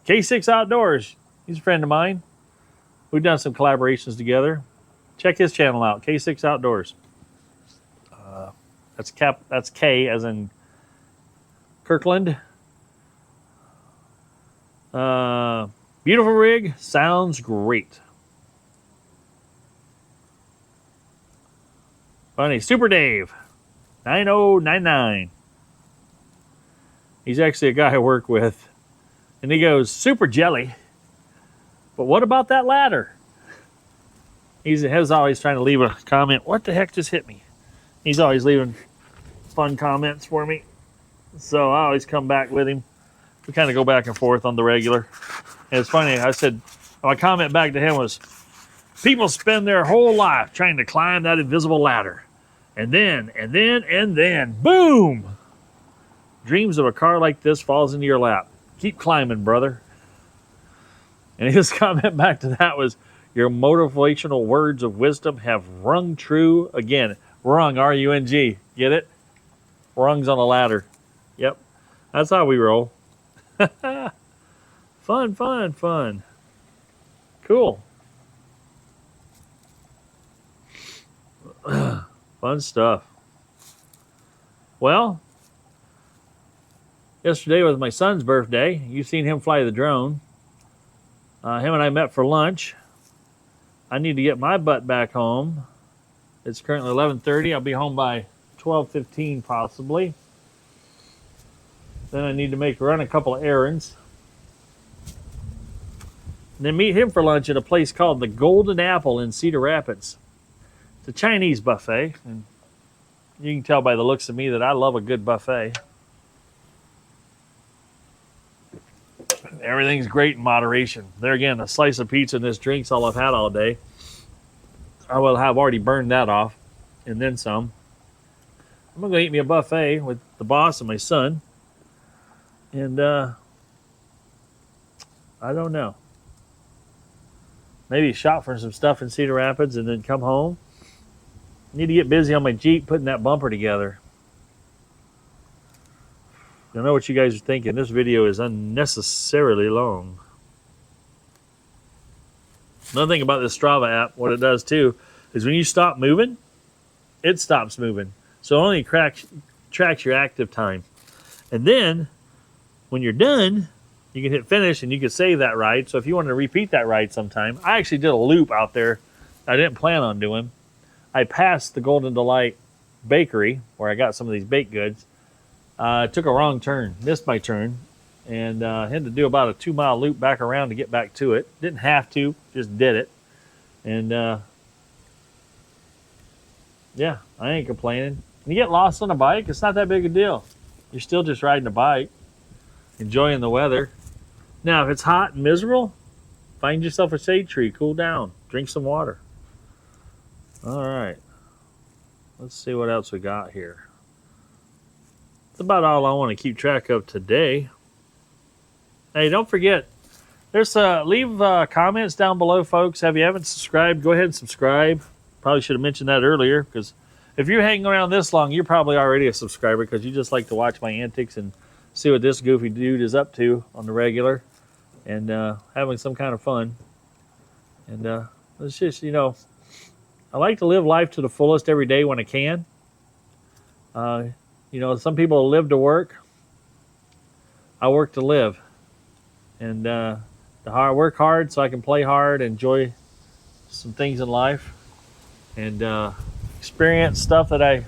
A: K6 Outdoors, he's a friend of mine. We've done some collaborations together. Check his channel out, K6 Outdoors. That's K as in Kirkland. Beautiful rig, sounds great. Funny, Super Dave, 9099. He's actually a guy I work with. And he goes, super jelly. But what about that ladder? He's always trying to leave a comment. What the heck just hit me? He's always leaving fun comments for me. So I always come back with him. We kind of go back and forth on the regular. And it's funny, I said, my comment back to him was, people spend their whole life trying to climb that invisible ladder. And then, boom! Dreams of a car like this falls into your lap. Keep climbing, brother. And his comment back to that was, your motivational words of wisdom have rung true again. Rung, R-U-N-G. Get it? Rungs on a ladder. Yep. That's how we roll. Fun, fun, fun. Cool. Fun stuff. Well, yesterday was my son's birthday. You've seen him fly the drone. Him and I met for lunch. I need to get my butt back home. It's currently 11:30. I'll be home by 12:15 possibly. Then I need to run a couple of errands. And then meet him for lunch at a place called the Golden Apple in Cedar Rapids. It's a Chinese buffet. And you can tell by the looks of me that I love a good buffet. Everything's great in moderation. There again, a slice of pizza and this drink's all I've had all day. I will have already burned that off, and then some. I'm going to eat me a buffet with the boss and my son. And, I don't know. Maybe shop for some stuff in Cedar Rapids and then come home. Need to get busy on my Jeep putting that bumper together. I know what you guys are thinking. This video is unnecessarily long. Another thing about this Strava app, what it does too, is when you stop moving, it stops moving. So it only tracks your active time. And then, when you're done, you can hit finish and you can save that ride. So if you want to repeat that ride sometime, I actually did a loop out there I didn't plan on doing. I passed the Golden Delight Bakery, where I got some of these baked goods. Took a wrong turn, missed my turn, and had to do about a 2-mile loop back around to get back to it. Didn't have to, just did it. And yeah, I ain't complaining. When you get lost on a bike, it's not that big a deal. You're still just riding a bike, enjoying the weather. Now, if it's hot and miserable, find yourself a shade tree, cool down, drink some water. All right, let's see what else we got here. That's about all I want to keep track of today. Hey, don't forget, leave comments down below, folks. If you haven't subscribed, go ahead and subscribe. Probably should have mentioned that earlier, because if you're hanging around this long, you're probably already a subscriber, because you just like to watch my antics and see what this goofy dude is up to on the regular, and having some kind of fun. And it's just, I like to live life to the fullest every day when I can. Some people live to work. I work to live. And I work hard so I can play hard, enjoy some things in life, and experience stuff that I,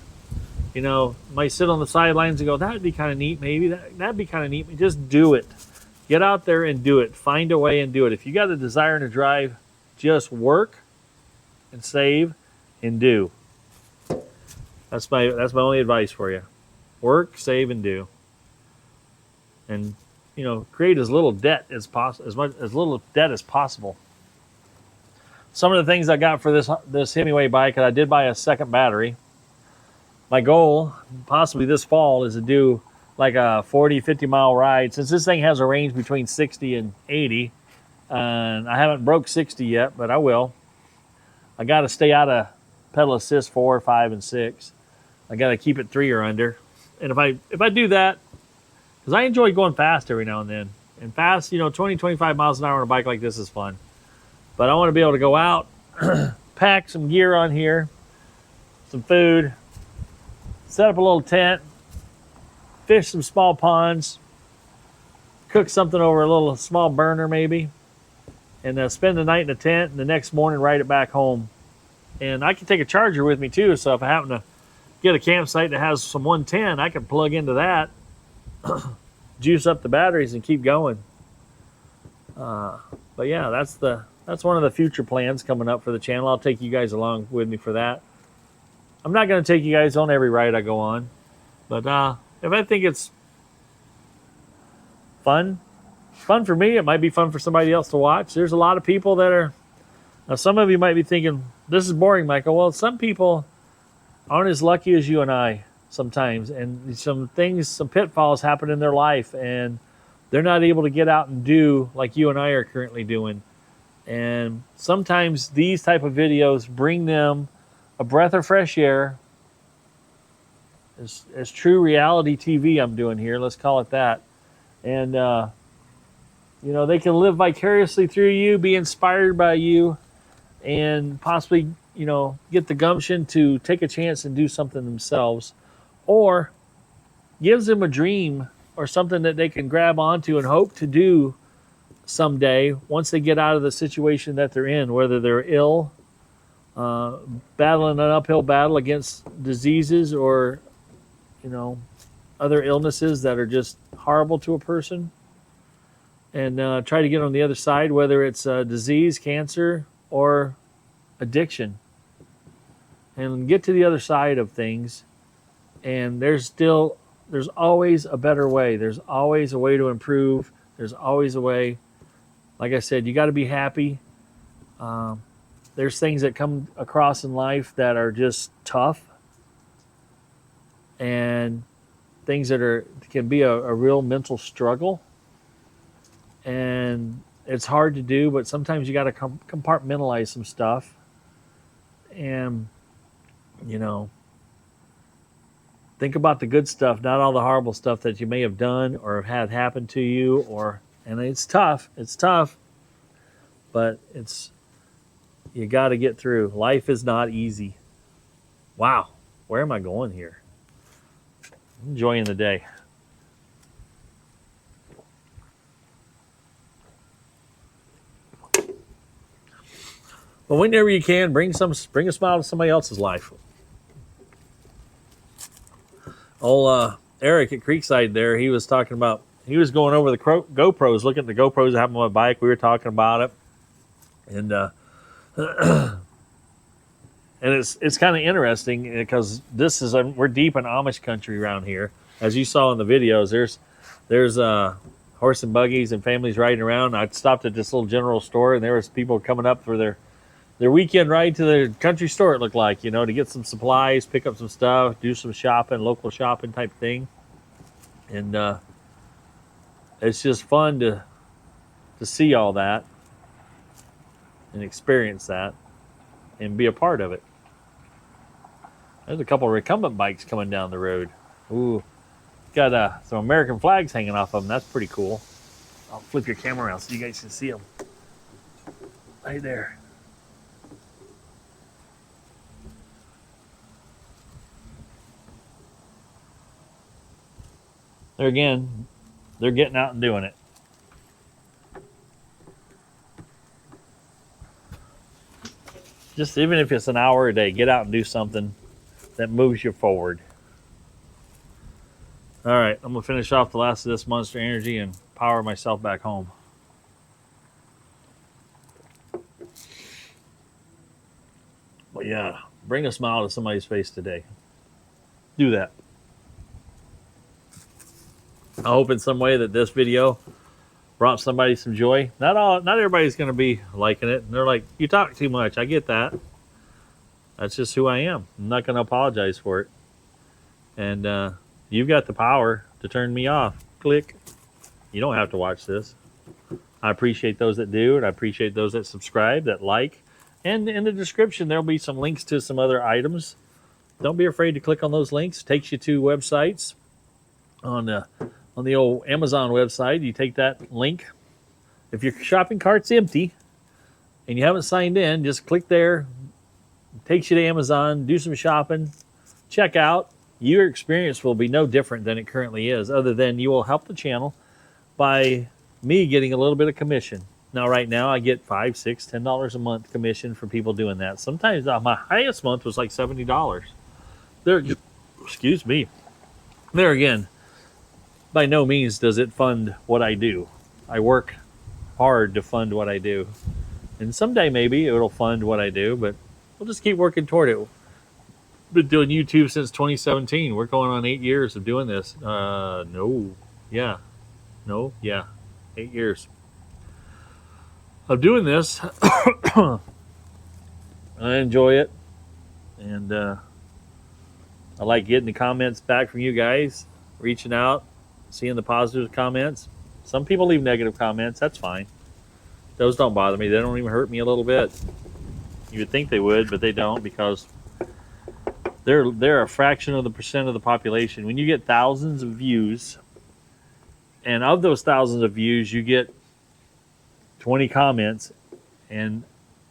A: might sit on the sidelines and go, that'd be kind of neat, maybe. That'd be kind of neat. Just do it. Get out there and do it. Find a way and do it. If you got a desire to drive, just work and save and do. That's my only advice for you. Work, save, and do. And create as little debt as possible, as little debt as possible. Some of the things I got for this Himiway bike, I did buy a second battery. My goal, possibly this fall, is to do like a 40, 50-mile ride. Since this thing has a range between 60 and 80, and I haven't broke 60 yet, but I will. I got to stay out of pedal assist 4, 5, and 6. I got to keep it 3 or under. And if I do that, because I enjoy going fast every now and then. And fast, 20, 25 miles an hour on a bike like this is fun. But I want to be able to go out, pack some gear on here, some food, set up a little tent, fish some small ponds, cook something over a little small burner maybe, and spend the night in the tent, and the next morning ride it back home. And I can take a charger with me too, so if I happen to get a campsite that has some 110, I can plug into that, juice up the batteries, and keep going. But yeah, that's one of the future plans coming up for the channel. I'll take you guys along with me for that. I'm not going to take you guys on every ride I go on, but if I think it's fun for me, it might be fun for somebody else to watch. There's a lot of people that are. Now, some of you might be thinking, this is boring, Michael. Well, some people aren't as lucky as you and I sometimes, and some pitfalls happen in their life, and they're not able to get out and do like you and I are currently doing. And sometimes these type of videos bring them a breath of fresh air. As true reality TV I'm doing here, let's call it that. And, they can live vicariously through you, be inspired by you, and possibly, get the gumption to take a chance and do something themselves, or gives them a dream or something that they can grab onto and hope to do someday once they get out of the situation that they're in, whether they're ill, battling an uphill battle against diseases, or, other illnesses that are just horrible to a person, and try to get on the other side, whether it's disease, cancer, or addiction, and get to the other side of things. And there's always a better way. There's always a way to improve. There's always a way. Like I said, you got to be happy. There's things that come across in life that are just tough, and things that can be a real mental struggle. And it's hard to do, but sometimes you got to compartmentalize some stuff, and think about the good stuff, not all the horrible stuff that you may have done or have had happen to you. And it's tough, but you got to get through. Life is not easy. Wow, where am I going here? Enjoying the day. But whenever you can, bring a smile to somebody else's life. Old Eric at Creekside there, he was talking about, he was going over the GoPros, looking at the GoPros I have on my bike. We were talking about it. And and it's kind of interesting because we're deep in Amish country around here. As you saw in the videos, there's horse and buggies and families riding around. I stopped at this little general store, and there was people coming up for their weekend ride to the country store, it looked like, to get some supplies, pick up some stuff, do some shopping, local shopping type thing. And it's just fun to see all that and experience that and be a part of it. There's a couple of recumbent bikes coming down the road. Ooh, got some American flags hanging off of them. That's pretty cool. I'll flip your camera around so you guys can see them. Right there. They're getting out and doing it. Just even if it's an hour a day, get out and do something that moves you forward. All right, I'm gonna finish off the last of this Monster Energy and power myself back home. But yeah, bring a smile to somebody's face today. Do that. I hope in some way that this video brought somebody some joy. Not everybody's going to be liking it. And they're like, you talk too much. I get that. That's just who I am. I'm not going to apologize for it. And you've got the power to turn me off. Click. You don't have to watch this. I appreciate those that do, and I appreciate those that subscribe, that like. And in the description, there'll be some links to some other items. Don't be afraid to click on those links. It takes you to websites. On the old Amazon website, you take that link. If your shopping cart's empty and you haven't signed in, just click there. It takes you to Amazon, do some shopping, check out. Your experience will be no different than it currently is, other than you will help the channel by me getting a little bit of commission. Now, right now, I get $5, $6, $10 a month commission for people doing that. Sometimes my highest month was like $70. Excuse me. There again, by no means does it fund what I do. I work hard to fund what I do. And someday maybe it'll fund what I do, but we'll just keep working toward it. Been doing YouTube since 2017. We're going on 8 years of doing this. 8 years of doing this. I enjoy it, and I like getting the comments back from you guys, reaching out, seeing the positive comments. Some people leave negative comments. That's fine. Those don't bother me. They don't even hurt me a little bit. You would think they would, but they don't, because they're a fraction of the percent of the population. When you get thousands of views, and of those thousands of views, you get 20 comments, and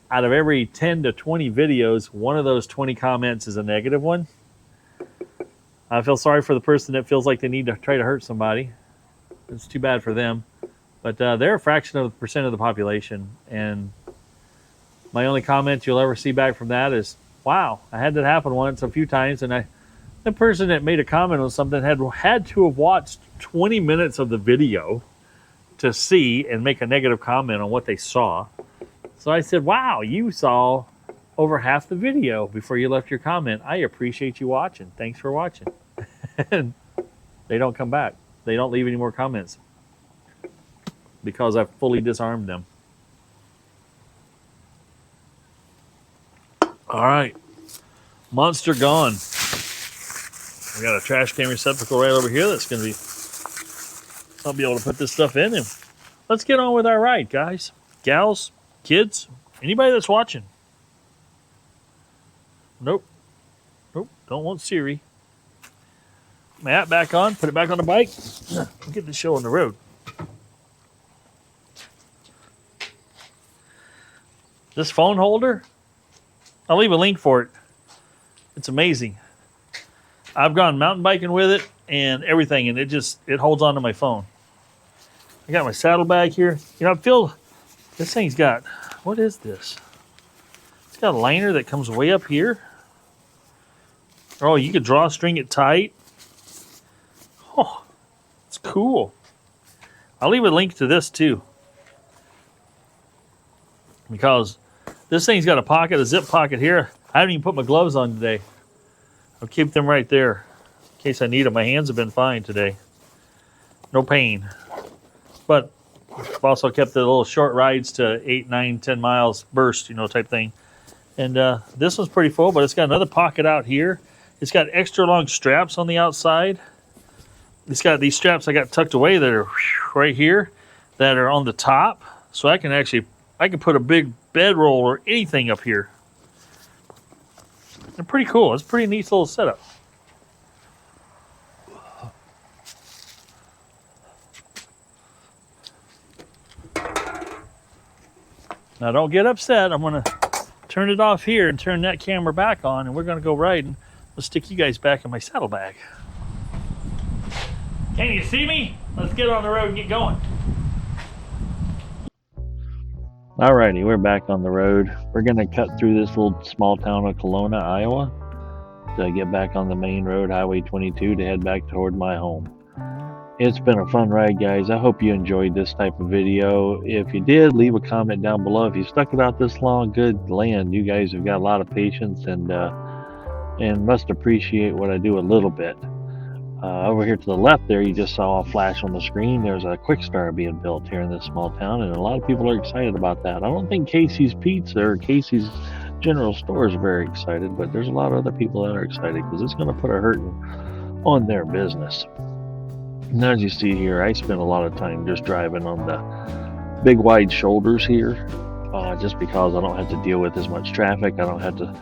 A: out of every 10 to 20 videos, one of those 20 comments is a negative one. I feel sorry for the person that feels like they need to try to hurt somebody. It's too bad for them. But they're a fraction of the percent of the population. And my only comment you'll ever see back from that is, wow, I had that happen once, a few times, and the person that made a comment on something had to have watched 20 minutes of the video to see and make a negative comment on what they saw. So I said, wow, you saw over half the video before you left your comment. I appreciate you watching. Thanks for watching. And they don't come back. They don't leave any more comments because I've fully disarmed them. All right. Monster gone. We got a trash can receptacle right over here that's going to be... I'll be able to put this stuff in. And let's get on with our ride, guys, gals, kids, anybody that's watching. Nope. Don't want Siri. Matt, back on. Put it back on the bike. Get the show on the road. This phone holder, I'll leave a link for it. It's amazing. I've gone mountain biking with it and everything, and it holds onto my phone. I got my saddlebag here. You know, I feel this thing's got, what is this? It's got a liner that comes way up here. Oh, you could drawstring it tight. Oh, it's cool. I'll leave a link to this too, because this thing's got a pocket, a zip pocket here. I haven't even put my gloves on today. I'll keep them right there in case I need them. My hands have been fine today. No pain. But I've also kept the little short rides to 8, 9, 10 miles burst, type thing. And this one's pretty full, but it's got another pocket out here. It's got extra long straps on the outside. It's got these straps I got tucked away that are right here, that are on the top. So I can put a big bedroll or anything up here. They're pretty cool. It's a pretty neat little setup. Now don't get upset. I'm going to turn it off here and turn that camera back on, and we're going to go riding. I'll stick you guys back in my saddlebag. Can you see me? Let's get on the road and get going. Alrighty, we're back on the road. We're going to cut through this little small town of Kelowna, Iowa, to get back on the main road, Highway 22, to head back toward my home. It's been a fun ride, guys. I hope you enjoyed this type of video. If you did, leave a comment down below. If you stuck it out this long, good land. You guys have got a lot of patience and must appreciate what I do a little bit. Over here to the left there, you just saw a flash on the screen. There's a Quick Star being built here in this small town, and a lot of people are excited about that. I don't think Casey's Pizza or Casey's General Store is very excited, but there's a lot of other people that are excited because it's going to put a hurting on their business. And as you see here, I spend a lot of time just driving on the big wide shoulders here, just because I don't have to deal with as much traffic. I don't have to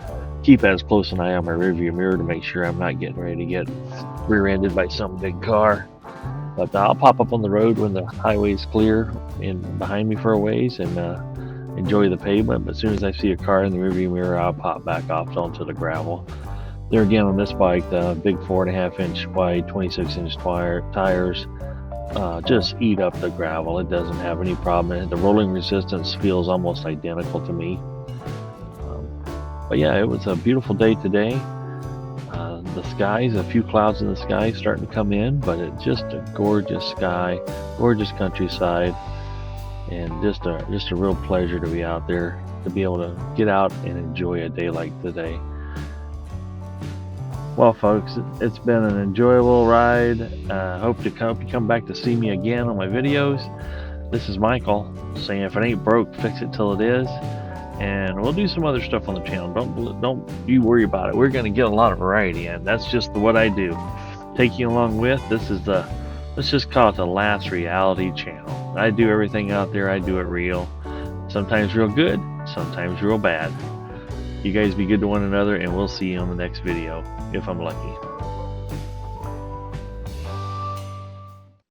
A: keep as close an eye on my rearview mirror to make sure I'm not getting ready to get rear-ended by some big car. But I'll pop up on the road when the highway's clear and behind me for a ways and enjoy the pavement. But as soon as I see a car in the rearview mirror, I'll pop back off onto the gravel. There again on this bike, the big 4.5 inch wide, 26 inch tires just eat up the gravel. It doesn't have any problem. The rolling resistance feels almost identical to me. But yeah, it was a beautiful day today. The skies, a few clouds in the sky starting to come in, but it's just a gorgeous sky, gorgeous countryside, and just a real pleasure to be out there, to be able to get out and enjoy a day like today. Well, folks, it's been an enjoyable ride. Hope you come back to see me again on my videos. This is Michael saying, if it ain't broke, fix it till it is. And we'll do some other stuff on the channel. Don't you worry about it. We're going to get a lot of variety in. That's just what I do. Take you along with. This is the, let's just call it the last reality channel. I do everything out there. I do it real. Sometimes real good, sometimes real bad. You guys be good to one another, and we'll see you on the next video, if I'm lucky.